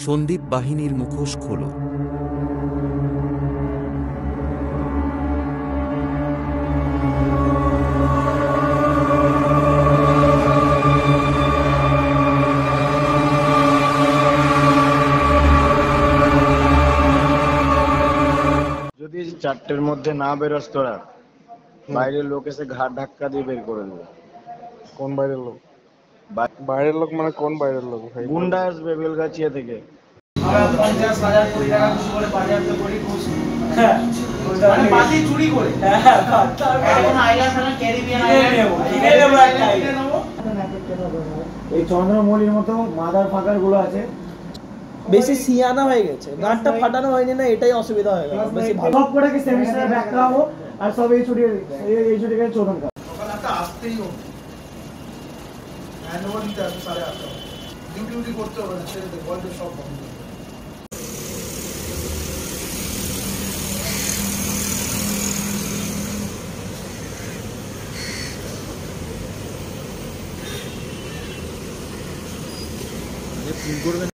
সন্দীপ বাহিনীর মুখোশ খোলো। যদি 4টের মধ্যে না বেরোস তোরা, বাইরের লোক এসে ঘাট ধাক্কা দিয়ে বের করে দেবে। কোন বাইরের লোক? বাইরের লোক মানে কোন বাইরের লোক ভাই? গুন্ডা আসবে বেলগাছিয়া থেকে। এই চন্দ্রমৌলির মতো মাদার ফাঁকার গুলো আছে, বেশি সিয়ানা হয়ে গেছে, গাঁটটা ফাটানো হয়নি না, এটাই অসুবিধা হয়ে গেল। বেশি ভালো সব কটাকে সেমিস্টারে ব্যাক করাবো আর সব এই ছুটিকে চোদন করা। একটা আসতেই হবে, হ্যান্ড ওভার নিতে আসবে 8:30 ডিউটি করতে হবে না, ছেড়ে দে, বলবে সব বন্ধ। ফোন করবেন।